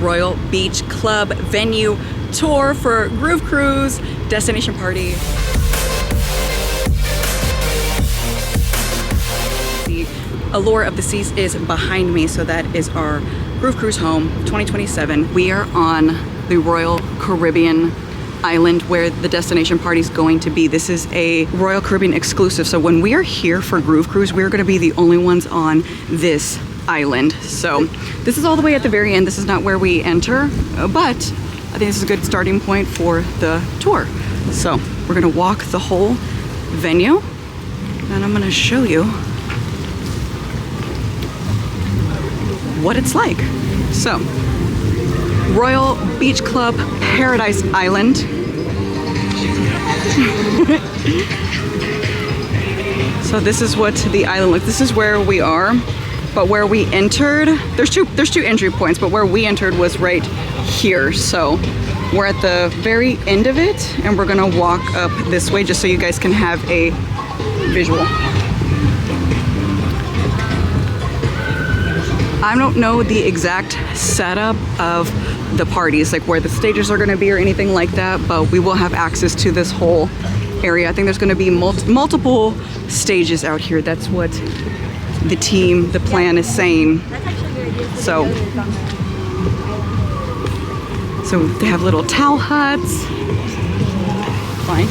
Royal Beach Club venue tour for Groove Cruise Destination Party. The Allure of the Seas is behind me, so that is our Groove Cruise home 2027. We are on the Royal Caribbean island where the destination party is going to be. This is a Royal Caribbean exclusive, so when we are here for Groove Cruise, we're going to be the only ones on this island. So this is all the way at the very end. This is not where we enter, but I think this is a good starting point for the tour. So we're going to walk the whole venue and I'm going to show you what it's like. So Royal Beach Club Paradise Island. So this is what the island looks. This is where we are, but where we entered, there's two entry points, but where we entered was right here. So we're at the very end of it and we're gonna walk up this way just so you guys can have a visual. I don't know the exact setup of the parties, like where the stages are gonna be or anything like that, but we will have access to this whole area. I think there's gonna be multiple stages out here. That's what the team, the plan is saying. So they have little towel huts. Fine.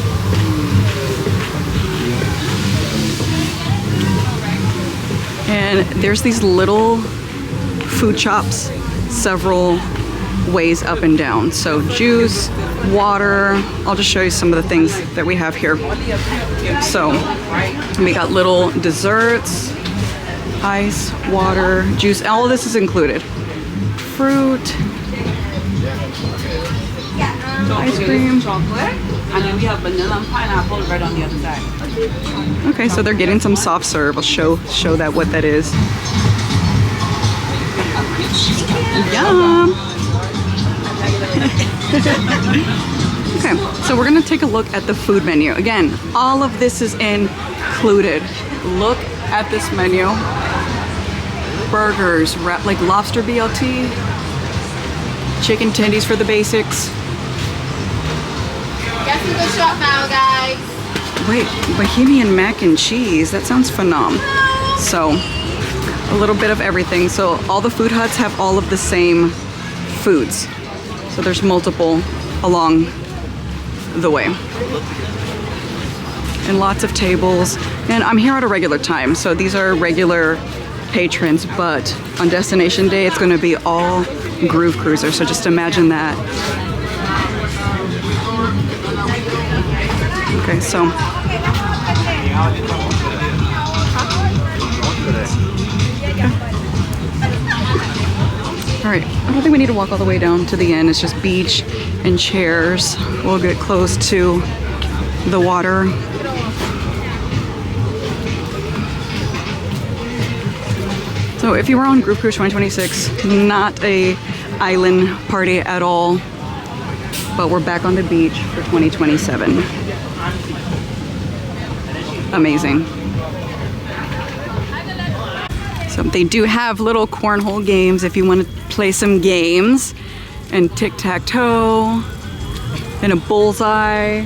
And there's these little food shops several ways up and down. So juice, water, I'll just show you some of the things that we have here. So we got little desserts, ice, water, juice, all of this is included. Fruit, ice cream. And then we have vanilla and pineapple right on the other side. Okay, so they're getting some soft serve. I'll show that what that is. Yum! Okay, so we're gonna take a look at the food menu. Again, all of this is included. Look at this menu. Burgers, like lobster BLT, chicken tendies for the basics. Guess who's the shop now, guys? Wait, Bohemian mac and cheese. That sounds phenomenal. So, a little bit of everything. So, all the food huts have all of the same foods. So, there's multiple along the way. And lots of tables. And I'm here at a regular time. So, these are regular patrons. But on destination day, it's going to be all Groove Cruisers. So, just imagine that. Okay, so all right, I don't think we need to walk all the way down to the end. It's just beach and chairs. We'll get close to the water. So if you were on Groove Cruise 2026, not a island party at all, but we're back on the beach for 2027. Amazing. So they do have little cornhole games if you want to play some games, and tic-tac-toe, and a bullseye.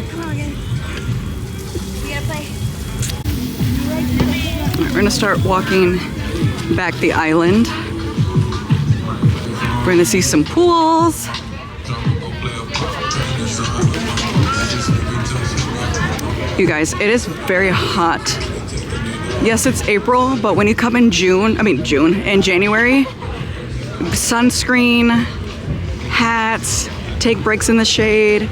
We're gonna start walking back the island. We're gonna see some pools. You guys, it is very hot. Yes, it's April, but when you come in in January, sunscreen, hats, take breaks in the shade,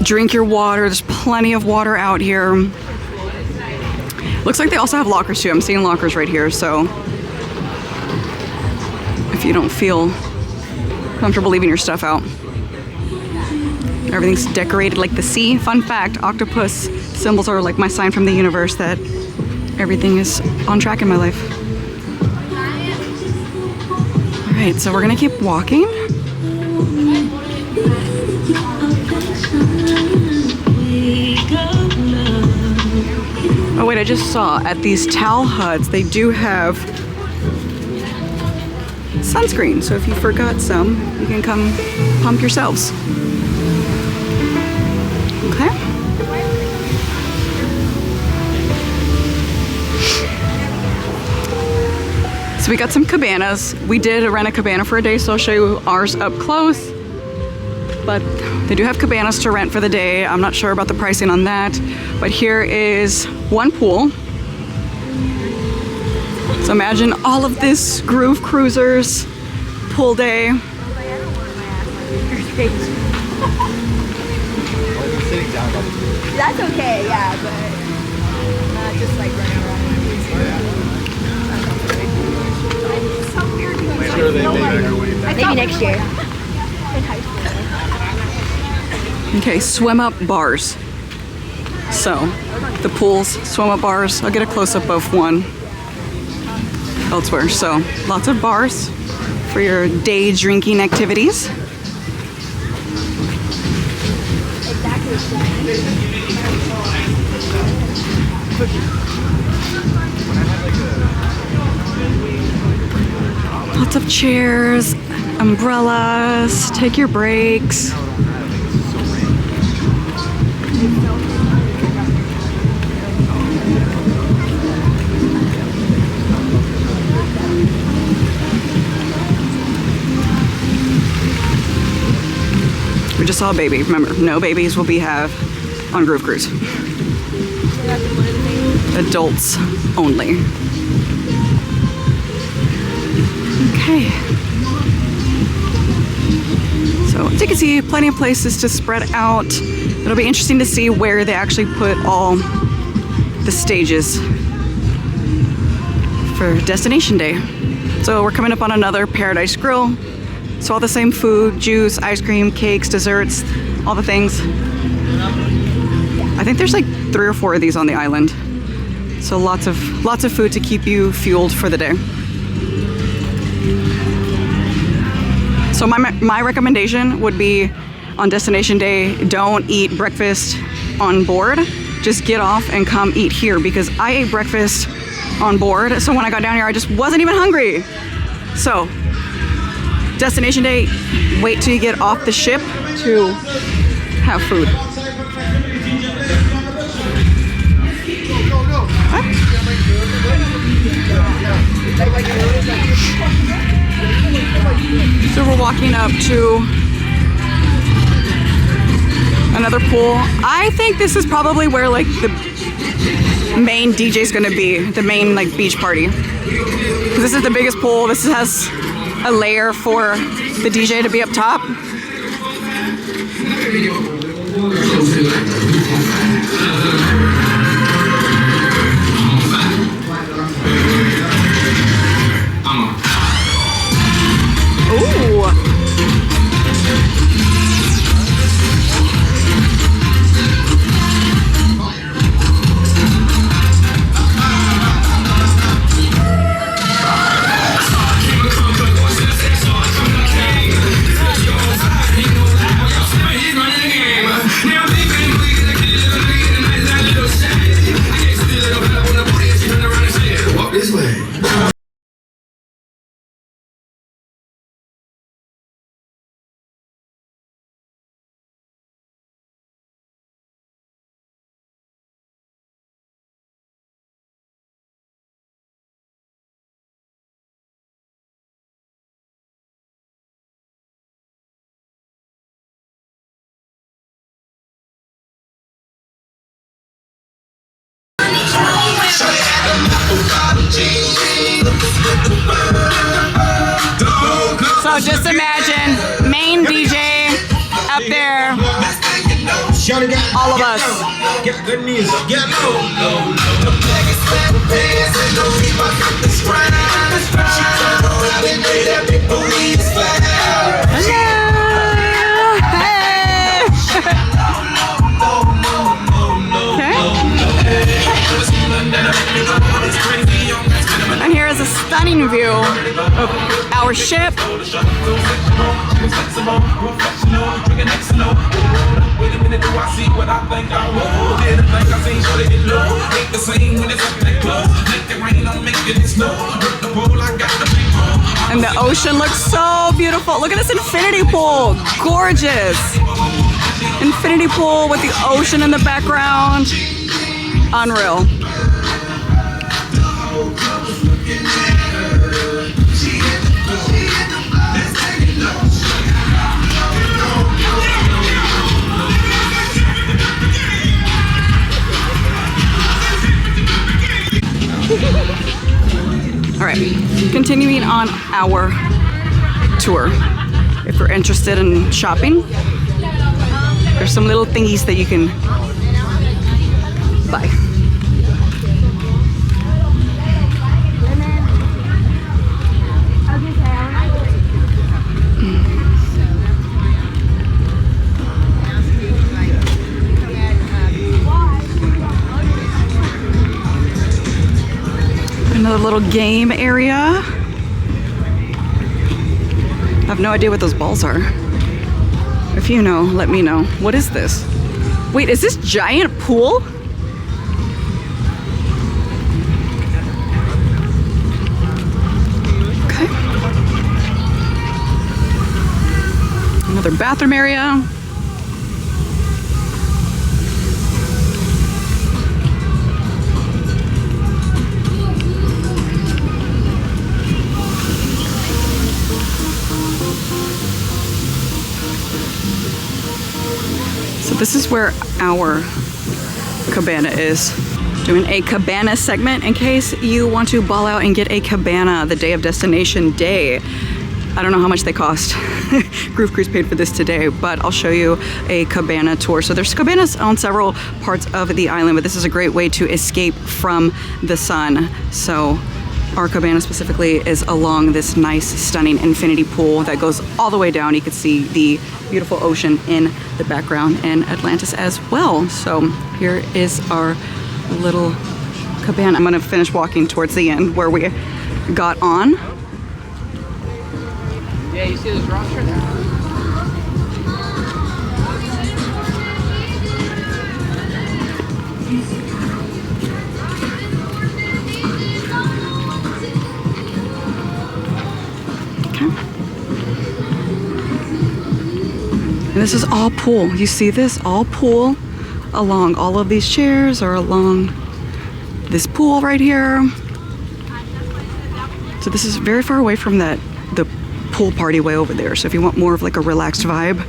drink your water. There's plenty of water out here. Looks like they also have lockers too. I'm seeing lockers right here, so if you don't feel comfortable leaving your stuff out. Everything's decorated like the sea. Fun fact, octopus symbols are like my sign from the universe that everything is on track in my life. All right, so we're gonna keep walking. Oh wait, I just saw at these towel huts, they do have sunscreen. So if you forgot some, you can come pump yourselves. Okay. So we got some cabanas. We did rent a cabana for a day, so I'll show you ours up close. But they do have cabanas to rent for the day. I'm not sure about the pricing on that. But here is one pool. So imagine all of this Groove Cruisers pool day. That's okay, yeah, but not just like running around. Maybe next year. Okay, swim up bars. So the pools, swim up bars. I'll get a close up of one elsewhere. So lots of bars for your day drinking activities. Lots of chairs, umbrellas, take your breaks. We just saw a baby. Remember, no babies will be have on Groove Cruise. Adults only. Okay. So as you can see, plenty of places to spread out. It'll be interesting to see where they actually put all the stages for Destination Day. So we're coming up on another Paradise Grill. So all the same food, juice, ice cream, cakes, desserts, all the things. I think there's like 3 or 4 of these on the island. So lots of food to keep you fueled for the day. So my recommendation would be on Destination Day, don't eat breakfast on board. Just get off and come eat here, because I ate breakfast on board. So when I got down here, I just wasn't even hungry. So Destination Day, wait till you get off the ship to have food. So we're walking up to another pool. I think this is probably where like the main DJ is gonna be, the main like beach party. Because this is the biggest pool. This has a layer for the DJ to be up top. Ooh. So just imagine, main DJ up there, all of us. And here is a stunning view of our ship. And the ocean looks so beautiful. Look at this infinity pool. Gorgeous. Infinity pool with the ocean in the background. Unreal. All right, continuing on our tour. If you're interested in shopping, there's some little thingies that you can buy. Another little game area. I have no idea what those balls are. If you know, let me know. What is this? Wait, is this giant pool? Okay. Another bathroom area. So this is where our cabana is. Doing a cabana segment in case you want to ball out and get a cabana the day of destination day. I don't know how much they cost. Groove Cruise paid for this today, but I'll show you a cabana tour. So there's cabanas on several parts of the island, but this is a great way to escape from the sun. So our cabana specifically is along this nice, stunning infinity pool that goes all the way down. You can see the beautiful ocean in the background and Atlantis as well. So here is our little cabana. I'm gonna finish walking towards the end where we got on. Yeah, you see those rocks right there? And this is all pool. You see this? All pool along all of these chairs or along this pool right here. So this is very far away from the pool party way over there. So if you want more of like a relaxed vibe,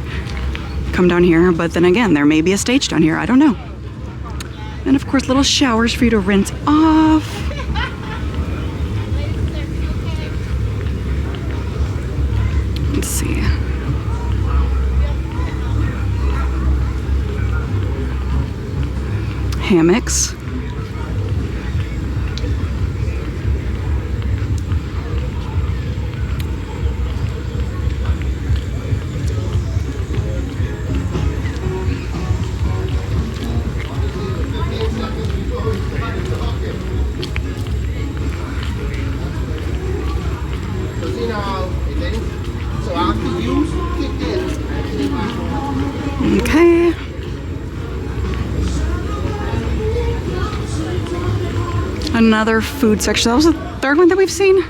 come down here. But then again, there may be a stage down here. I don't know. And of course, little showers for you to rinse off. Let's see. Hammocks. Okay. Another food section. That was the third one that we've seen.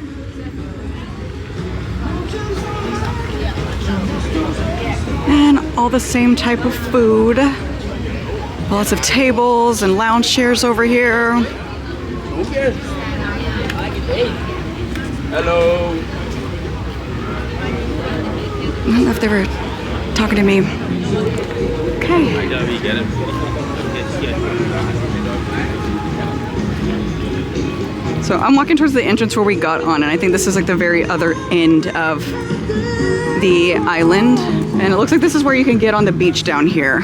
And all the same type of food. Lots of tables and lounge chairs over here. Hello. I don't know if they were talking to me. Okay. So I'm walking towards the entrance where we got on, and I think this is like the very other end of the island. And it looks like this is where you can get on the beach down here.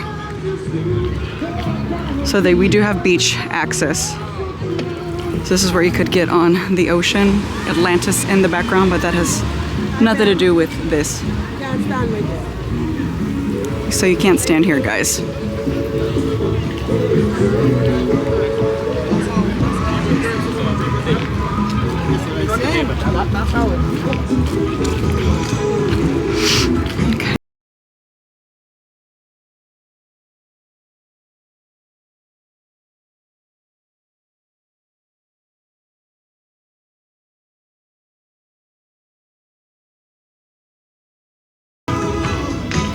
So we do have beach access. So this is where you could get on the ocean. Atlantis in the background, but that has nothing to do with this. So you can't stand here, guys.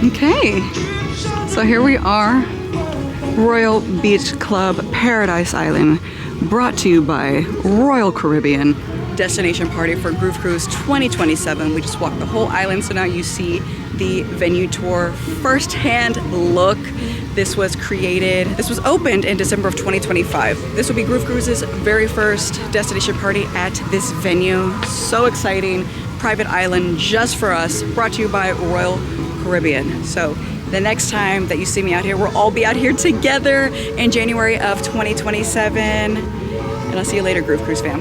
Okay, so here we are, Royal Beach Club, Paradise Island, brought to you by Royal Caribbean. Destination party for Groove Cruise 2027. We just walked the whole island, so now you see the venue tour firsthand look. This was opened in December of 2025. This will be Groove Cruise's very first destination party at this venue. So exciting. Private island just for us, brought to you by Royal Caribbean. So the next time that you see me out here, we'll all be out here together in January of 2027. And I'll see you later, Groove Cruise fam.